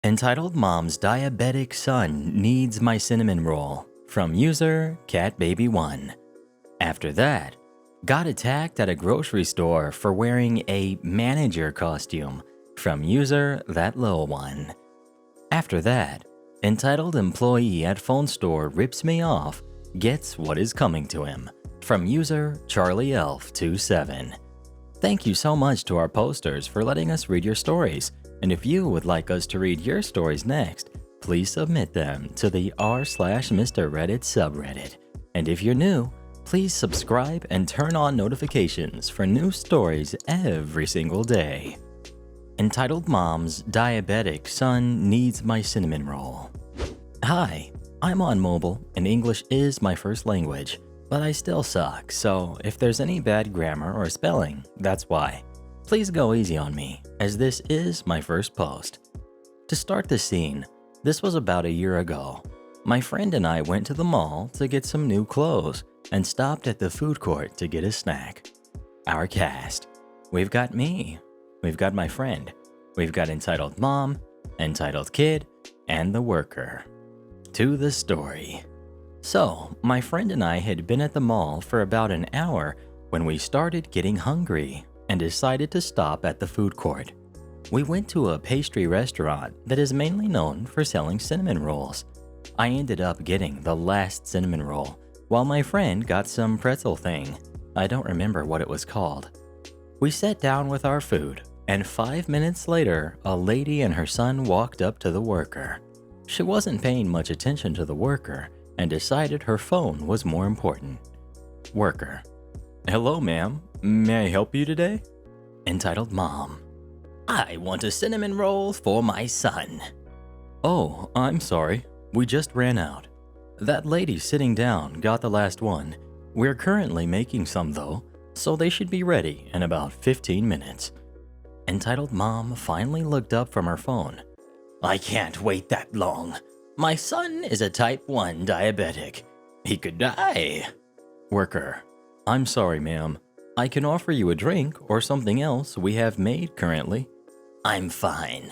Entitled Mom's Diabetic Son Needs My Cinnamon Roll from user CatBaby1. After that, got attacked at a grocery store for wearing a manager costume from user ThatLil1. After that, entitled employee at phone store rips me off, gets what is coming to him from user CharlieElf27. Thank you so much to our posters for letting us read your stories. And if you would like us to read your stories next, please submit them to the r/Mr. Reddit subreddit. And if you're new, please subscribe and turn on notifications for new stories every single day. Entitled Mom's Diabetic Son Needs My Cinnamon Roll. Hi, I'm on mobile and English is my first language, but I still suck, so if there's any bad grammar or spelling, that's why. Please go easy on me, as this is my first post. To start the scene, this was about a year ago. My friend and I went to the mall to get some new clothes and stopped at the food court to get a snack. Our cast. We've got me. We've got my friend. We've got Entitled Mom, Entitled Kid, and the worker. To the story. So, my friend and I had been at the mall for about an hour when we started getting hungry and decided to stop at the food court. We went to a pastry restaurant that is mainly known for selling cinnamon rolls. I ended up getting the last cinnamon roll, while my friend got some pretzel thing. I don't remember what it was called. We sat down with our food, and 5 minutes later, a lady and her son walked up to the worker. She wasn't paying much attention to the worker and decided her phone was more important. Worker. Hello, ma'am. May I help you today? Entitled Mom. I want a cinnamon roll for my son. Oh, I'm sorry. We just ran out. That lady sitting down got the last one. We're currently making some though, so they should be ready in about 15 minutes. Entitled Mom finally looked up from her phone. I can't wait that long. My son is a type 1 diabetic. He could die. Worker. I'm sorry, ma'am. I can offer you a drink or something else we have made currently. I'm fine.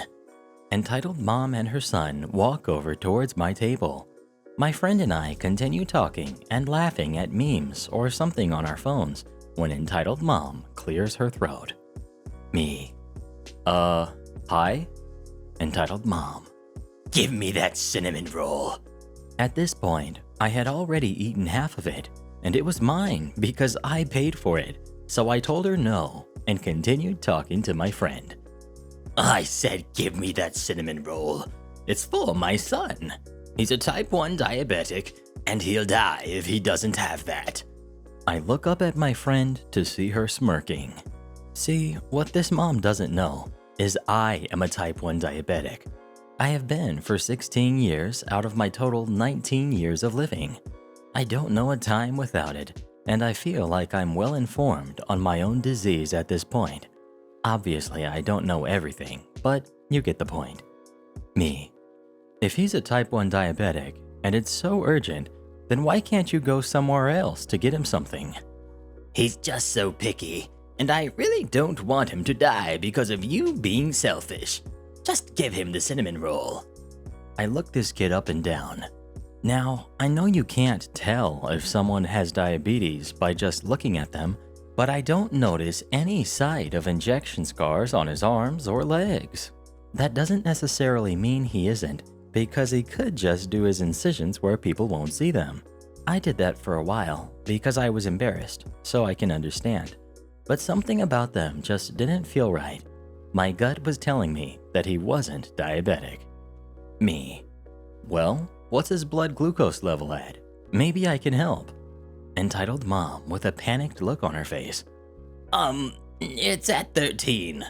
Entitled Mom and her son walk over towards my table. My friend and I continue talking and laughing at memes or something on our phones when Entitled Mom clears her throat. Me. Hi? Entitled Mom. Give me that cinnamon roll. At this point, I had already eaten half of it, and it was mine because I paid for it, so I told her no and continued talking to my friend. I said give me that cinnamon roll. It's for my son. He's a type 1 diabetic, and he'll die if he doesn't have that. I look up at my friend to see her smirking. See, what this mom doesn't know is I am a type 1 diabetic. I have been for 16 years out of my total 19 years of living. I don't know a time without it, and I feel like I'm well informed on my own disease at this point. Obviously, I don't know everything, but you get the point. Me. If he's a type 1 diabetic, and it's so urgent, then why can't you go somewhere else to get him something? He's just so picky, and I really don't want him to die because of you being selfish. Just give him the cinnamon roll. I look this kid up and down. Now, I know you can't tell if someone has diabetes by just looking at them, but I don't notice any sight of injection scars on his arms or legs. That doesn't necessarily mean he isn't, because he could just do his incisions where people won't see them. I did that for a while because I was embarrassed, so I can understand. But something about them just didn't feel right. My gut was telling me that he wasn't diabetic. Me. Well, what's his blood glucose level at? Maybe I can help. Entitled Mom with a panicked look on her face. It's at 13.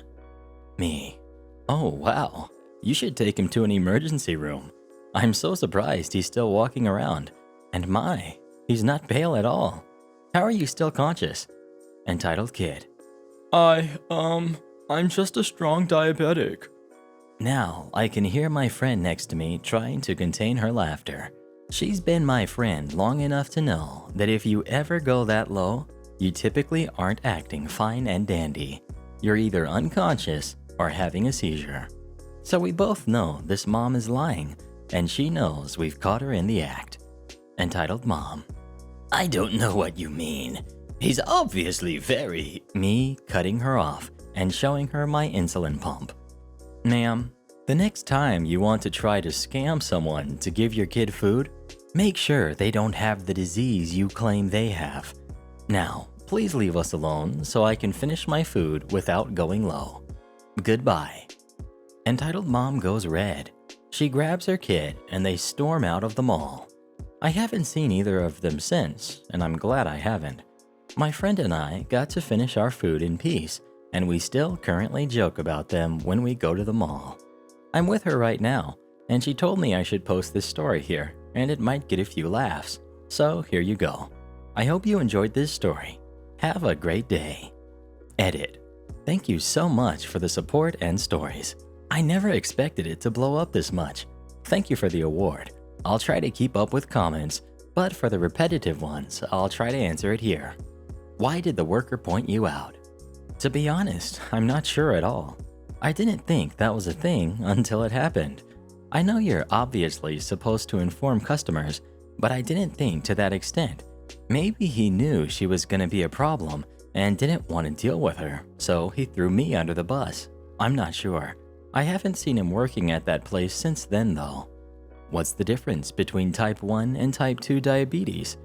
Me. Oh, wow. You should take him to an emergency room. I'm so surprised he's still walking around. And my, he's not pale at all. How are you still conscious? Entitled Kid. I'm just a strong diabetic. Now, I can hear my friend next to me trying to contain her laughter. She's been my friend long enough to know that if you ever go that low, you typically aren't acting fine and dandy. You're either unconscious or having a seizure. So we both know this mom is lying, and she knows we've caught her in the act. Entitled Mom. I don't know what you mean. He's obviously very... Me cutting her off and showing her my insulin pump. Ma'am, the next time you want to try to scam someone to give your kid food, make sure they don't have the disease you claim they have. Now, please leave us alone so I can finish my food without going low. Goodbye. Entitled Mom goes red. She grabs her kid and they storm out of the mall. I haven't seen either of them since, and I'm glad I haven't. My friend and I got to finish our food in peace, and we still currently joke about them when we go to the mall. I'm with her right now, and she told me I should post this story here, and it might get a few laughs. So here you go. I hope you enjoyed this story. Have a great day. Edit. Thank you so much for the support and stories. I never expected it to blow up this much. Thank you for the award. I'll try to keep up with comments, but for the repetitive ones, I'll try to answer it here. Why did the worker point you out? To be honest, I'm not sure at all. I didn't think that was a thing until it happened. I know you're obviously supposed to inform customers, but I didn't think to that extent. Maybe he knew she was going to be a problem and didn't want to deal with her, so he threw me under the bus. I'm not sure. I haven't seen him working at that place since then though. What's the difference between type 1 and type 2 diabetes?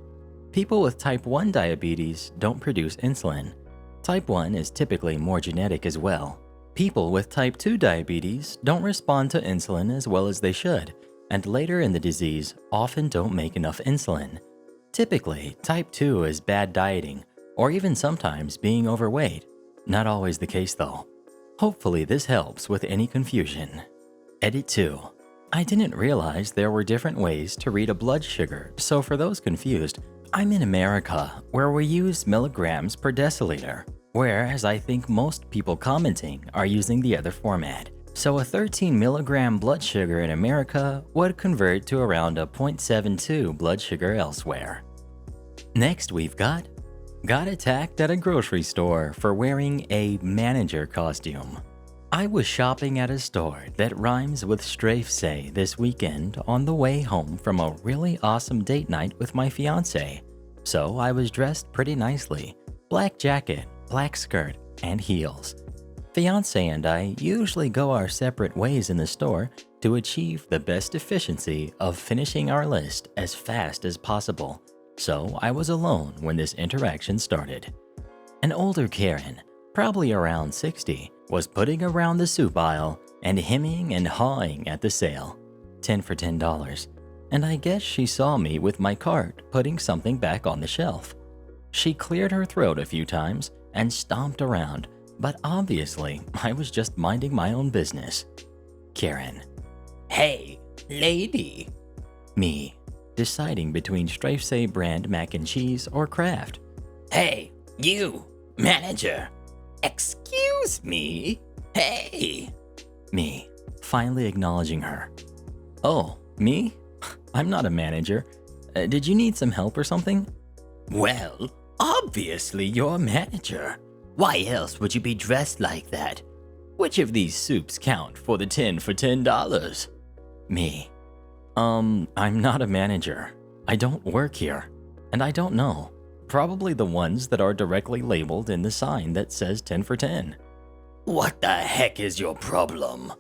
People with type 1 diabetes don't produce insulin. Type 1 is typically more genetic as well. People with type 2 diabetes don't respond to insulin as well as they should, and later in the disease often don't make enough insulin. Typically, type 2 is bad dieting, or even sometimes being overweight. Not always the case though. Hopefully this helps with any confusion. Edit 2. I didn't realize there were different ways to read a blood sugar, so for those confused, I'm in America, where we use milligrams per deciliter, whereas I think most people commenting are using the other format. So a 13 milligram blood sugar in America would convert to around a 0.72 blood sugar elsewhere. Next we've got attacked at a grocery store for wearing a manager costume. I was shopping at a store that rhymes with strafe this weekend on the way home from a really awesome date night with my fiance. So I was dressed pretty nicely, black jacket, black skirt, and heels. Fiance and I usually go our separate ways in the store to achieve the best efficiency of finishing our list as fast as possible. So I was alone when this interaction started. An older Karen, probably around 60, was putting around the soup aisle and hemming and hawing at the sale, 10 for $10, and I guess she saw me with my cart putting something back on the shelf. She cleared her throat a few times and stomped around, but obviously I was just minding my own business. Karen. Hey, lady. Me, deciding between Strafe brand mac and cheese or Kraft. Hey, you, manager. Excuse me? Hey! Me, finally acknowledging her. Oh, me? I'm not a manager. Did you need some help or something? Well, obviously you're a manager. Why else would you be dressed like that? Which of these soups count for the 10 for $10? Me. I'm not a manager. I don't work here. And I don't know. Probably the ones that are directly labeled in the sign that says 10 for 10. What the heck is your problem?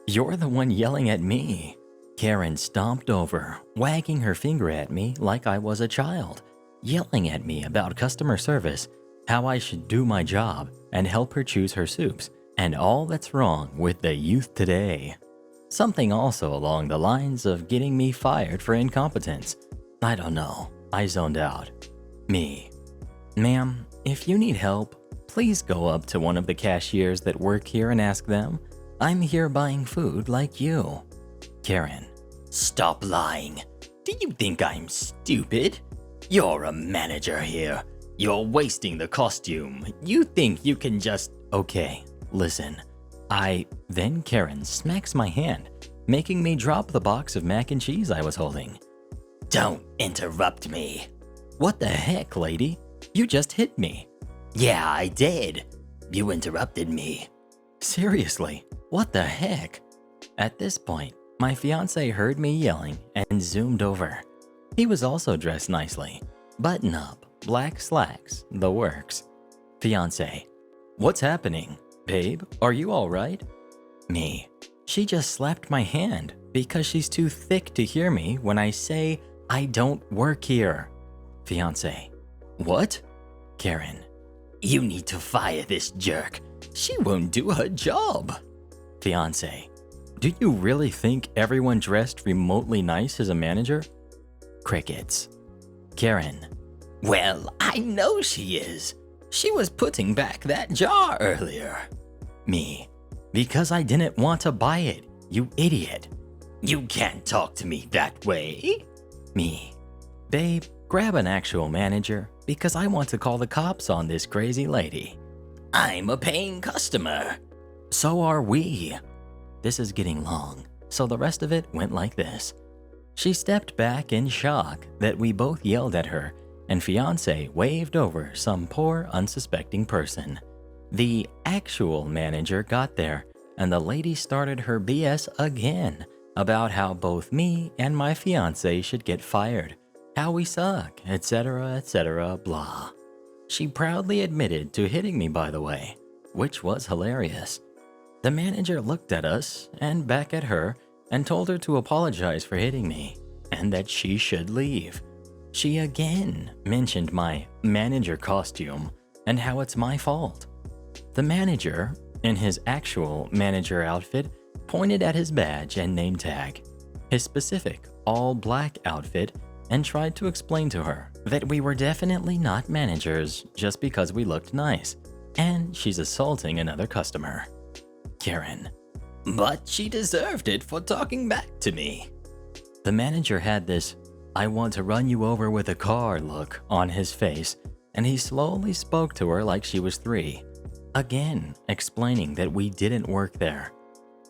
You're the one yelling at me. Karen stomped over, wagging her finger at me like I was a child, yelling at me about customer service, how I should do my job and help her choose her soups, and all that's wrong with the youth today. Something also along the lines of getting me fired for incompetence. I don't know. I zoned out. Me. Ma'am, if you need help, please go up to one of the cashiers that work here and ask them. I'm here buying food like you. Karen. Stop lying. Do you think I'm stupid? You're a manager here. You're wasting the costume. You think you can just... Okay, listen. Then Karen smacks my hand, making me drop the box of mac and cheese I was holding. Don't interrupt me. What the heck, lady? You just hit me. Yeah, I did. You interrupted me. Seriously, what the heck? At this point, my fiance heard me yelling and zoomed over. He was also dressed nicely. Button up, black slacks, the works. Fiance: "What's happening? Babe, are you alright?" Me: "She just slapped my hand because she's too thick to hear me when I say I don't work here." Fiance: "What?" Karen: "You need to fire this jerk. She won't do her job." Fiance: "Do you really think everyone dressed remotely nice is a manager?" Crickets. Karen: "Well, I know she is. She was putting back that jar earlier." Me: "Because I didn't want to buy it, you idiot." "You can't talk to me that way." Me: "Babe, grab an actual manager because I want to call the cops on this crazy lady." "I'm a paying customer." "So are we." This is getting long, so the rest of it went like this. She stepped back in shock that we both yelled at her, and fiance waved over some poor unsuspecting person. The actual manager got there, and the lady started her BS again about how both me and my fiance should get fired, how we suck, etc., blah. She proudly admitted to hitting me, by the way, which was hilarious. The manager looked at us and back at her and told her to apologize for hitting me and that she should leave. She again mentioned my manager costume and how it's my fault. The manager, in his actual manager outfit, pointed at his badge and name tag, his specific all-black outfit, and tried to explain to her that we were definitely not managers just because we looked nice, and she's assaulting another customer. Karen: "But she deserved it for talking back to me." The manager had this "I want to run you over with a car" look on his face, and he slowly spoke to her like she was 3, again explaining that we didn't work there.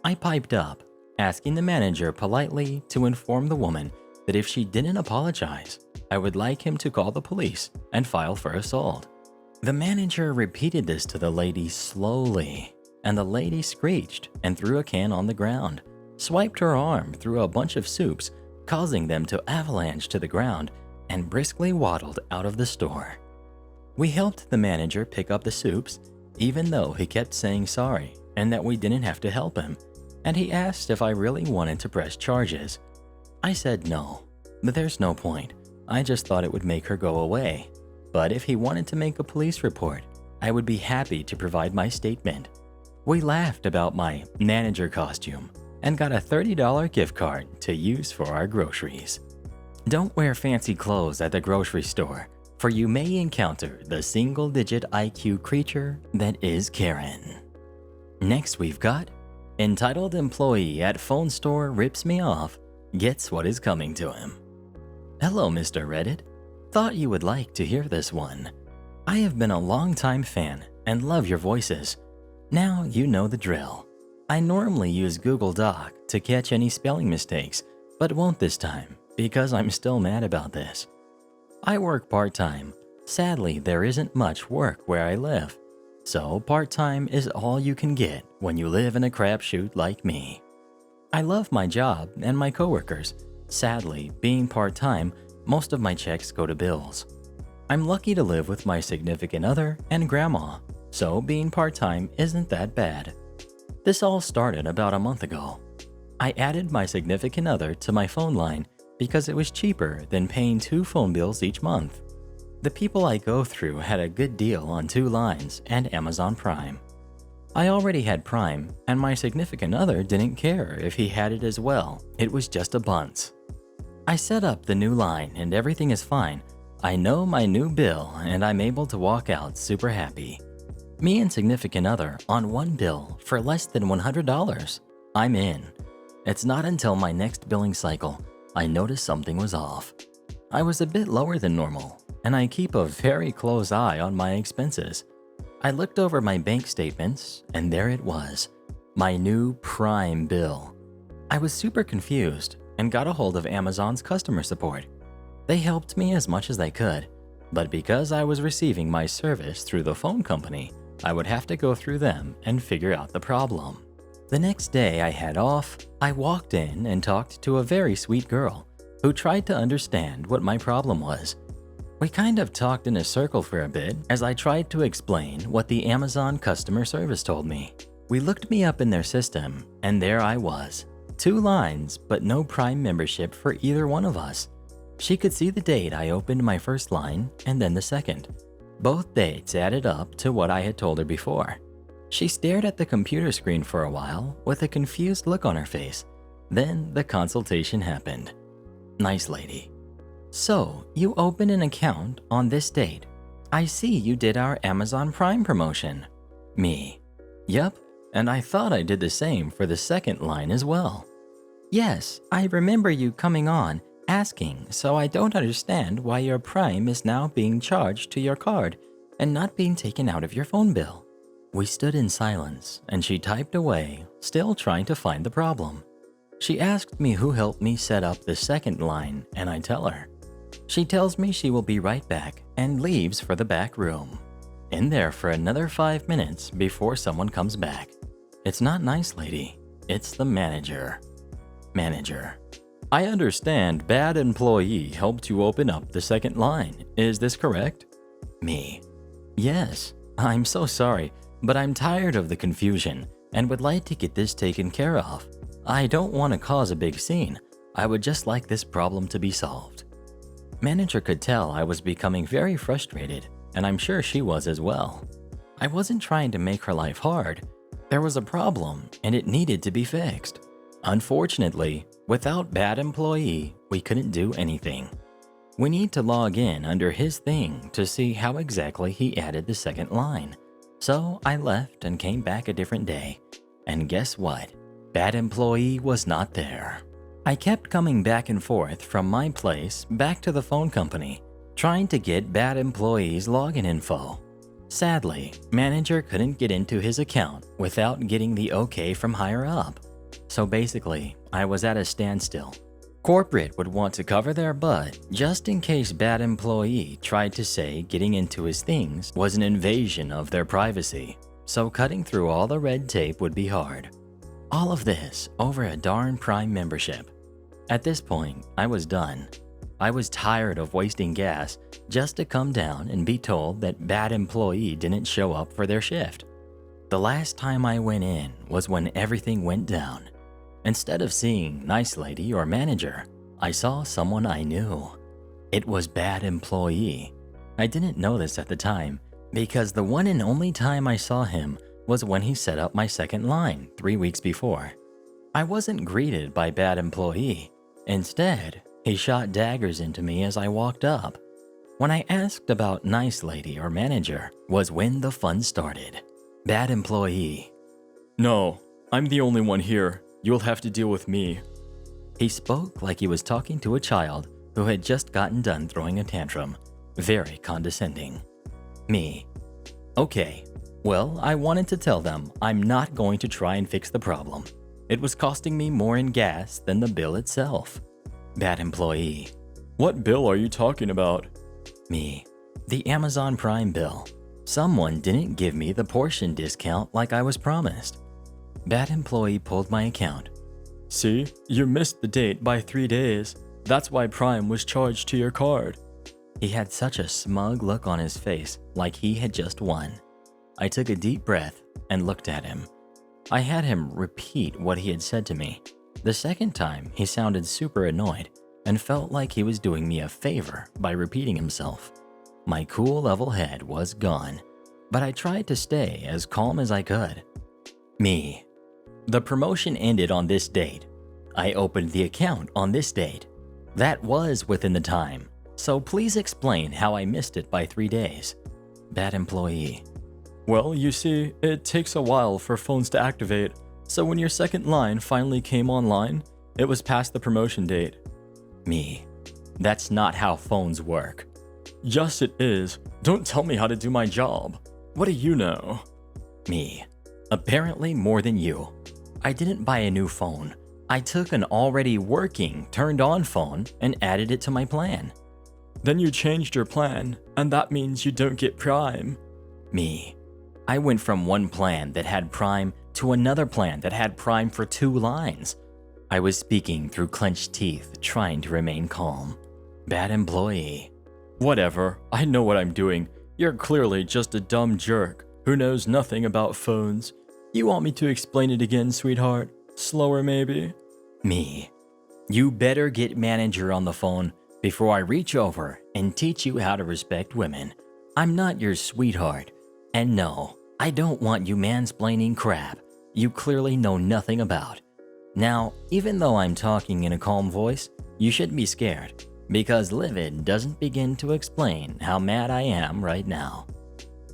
I piped up, asking the manager politely to inform the woman that if she didn't apologize, I would like him to call the police and file for assault. The manager repeated this to the lady slowly, and the lady screeched and threw a can on the ground, swiped her arm through a bunch of soups, causing them to avalanche to the ground, and briskly waddled out of the store. We helped the manager pick up the soups, even though he kept saying sorry and that we didn't have to help him, and he asked if I really wanted to press charges. I said no, but there's no point. I just thought it would make her go away. But if he wanted to make a police report, I would be happy to provide my statement. We laughed about my manager costume and got a $30 gift card to use for our groceries. Don't wear fancy clothes at the grocery store, for you may encounter the single-digit IQ creature that is Karen. Next we've got entitled employee at phone store rips me off, gets what is coming to him. Hello, Mr. Reddit. Thought you would like to hear this one. I have been a long-time fan and love your voices. Now you know the drill. I normally use Google Doc to catch any spelling mistakes, but won't this time because I'm still mad about this. I work part-time. Sadly, there isn't much work where I live. So part-time is all you can get when you live in a crapshoot like me. I love my job and my coworkers. Sadly, being part-time, most of my checks go to bills. I'm lucky to live with my significant other and grandma, so being part-time isn't that bad. This all started about a month ago. I added my significant other to my phone line because it was cheaper than paying 2 phone bills each month. The people I go through had a good deal on 2 lines and Amazon Prime. I already had Prime, and my significant other didn't care if he had it as well. It was just a bunce. I set up the new line and everything is fine. I know my new bill and I'm able to walk out super happy. Me and significant other on one bill for less than $100. I'm in. It's not until my next billing cycle I noticed something was off. I was a bit lower than normal, and I keep a very close eye on my expenses. I looked over my bank statements, and there it was, my new Prime bill. I was super confused and got a hold of Amazon's customer support. They helped me as much as they could, but because I was receiving my service through the phone company, I would have to go through them and figure out the problem. The next day I had off, I walked in and talked to a very sweet girl who tried to understand what my problem was. We kind of talked in a circle for a bit as I tried to explain what the Amazon customer service told me. We looked me up in their system, and there I was. 2 lines, but no Prime membership for either one of us. She could see the date I opened my first line and then the second. Both dates added up to what I had told her before. She stared at the computer screen for a while with a confused look on her face. Then the consultation happened. Nice lady. So, you opened an account on this date. I see you did our Amazon Prime promotion. Me. Yep, and I thought I did the same for the second line as well. Yes, I remember you coming on, asking, so I don't understand why your Prime is now being charged to your card and not being taken out of your phone bill. We stood in silence, and she typed away, still trying to find the problem. She asked me who helped me set up the second line, and I tell her. She tells me she will be right back and leaves for the back room. In there for another 5 minutes before someone comes back. It's not nice, lady. It's the manager. Manager. I understand bad employee helped you open up the second line. Is this correct? Me. Yes. I'm so sorry, but I'm tired of the confusion and would like to get this taken care of. I don't want to cause a big scene. I would just like this problem to be solved. Manager could tell I was becoming very frustrated, and I'm sure she was as well. I wasn't trying to make her life hard. There was a problem, and it needed to be fixed. Unfortunately, without bad employee, we couldn't do anything. We need to log in under his thing to see how exactly he added the second line. So I left and came back a different day. And guess what? Bad employee was not there. I kept coming back and forth from my place back to the phone company, trying to get bad employees' login info. Sadly, manager couldn't get into his account without getting the okay from higher up. So basically, I was at a standstill. Corporate would want to cover their butt just in case bad employee tried to say getting into his things was an invasion of their privacy, so cutting through all the red tape would be hard. All of this over a darn Prime membership. At this point, I was done. I was tired of wasting gas just to come down and be told that bad employee didn't show up for their shift. The last time I went in was when everything went down. Instead of seeing nice lady or manager, I saw someone I knew. It was bad employee. I didn't know this at the time because the one and only time I saw him was when he set up my second line 3 weeks before. I wasn't greeted by bad employee. Instead, he shot daggers into me as I walked up. When I asked about nice lady or manager was when the fun started. Bad employee. No, I'm the only one here. You'll have to deal with me. He spoke like he was talking to a child who had just gotten done throwing a tantrum. Very condescending. Me. Okay, well, I wanted to tell them I'm not going to try and fix the problem. It was costing me more in gas than the bill itself. Bad employee. What bill are you talking about? Me. The Amazon Prime bill. Someone didn't give me the portion discount like I was promised. Bad employee pulled my account. See, you missed the date by 3 days. That's why Prime was charged to your card. He had such a smug look on his face, like he had just won. I took a deep breath and looked at him. I had him repeat what he had said to me. The second time, he sounded super annoyed and felt like he was doing me a favor by repeating himself. My cool level head was gone, but I tried to stay as calm as I could. Me. The promotion ended on this date. I opened the account on this date. That was within the time, so please explain how I missed it by 3 days. Bad employee. Well, you see, it takes a while for phones to activate, so when your second line finally came online, it was past the promotion date. Me. That's not how phones work. Yes, it is. Don't tell me how to do my job. What do you know? Me. Apparently more than you. I didn't buy a new phone. I took an already working, turned-on phone and added it to my plan. Then you changed your plan, and that means you don't get Prime. Me. I went from one plan that had Prime to another plan that had Prime for 2 lines. I was speaking through clenched teeth, trying to remain calm. Bad employee. Whatever, I know what I'm doing. You're clearly just a dumb jerk who knows nothing about phones. You want me to explain it again, sweetheart? Slower, maybe? Me. You better get manager on the phone before I reach over and teach you how to respect women. I'm not your sweetheart. And no, I don't want you mansplaining crap you clearly know nothing about. Now, even though I'm talking in a calm voice, you shouldn't be scared, because Livid doesn't begin to explain how mad I am right now.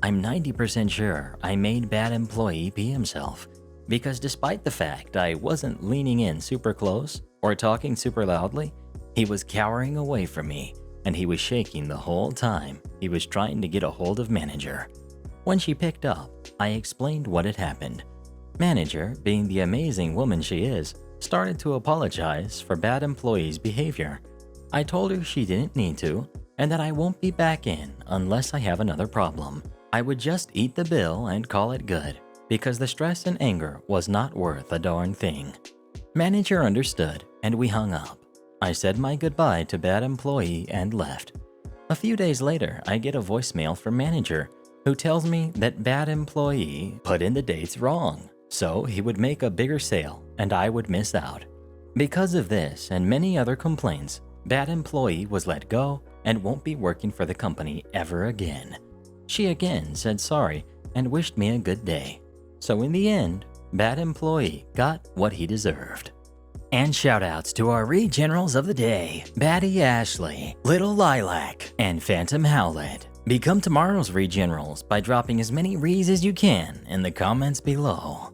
I'm 90% sure I made bad employee pee himself, because despite the fact I wasn't leaning in super close or talking super loudly, he was cowering away from me, and he was shaking the whole time he was trying to get a hold of manager. When she picked up, I explained what had happened. Manager, being the amazing woman she is, started to apologize for bad employee's behavior. I told her she didn't need to, and that I won't be back in unless I have another problem. I would just eat the bill and call it good, because the stress and anger was not worth a darn thing. Manager understood, and we hung up. I said my goodbye to bad employee and left. A few days later, I get a voicemail from manager, who tells me that bad employee put in the dates wrong, so he would make a bigger sale and I would miss out. Because of this and many other complaints, bad employee was let go and won't be working for the company ever again. She again said sorry and wished me a good day. So in the end, bad employee got what he deserved. And shoutouts to our Read Generals of the day, Batty Ashley, Little Lilac, and Phantom Howlet. Become tomorrow's Read Generals by dropping as many reads as you can in the comments below.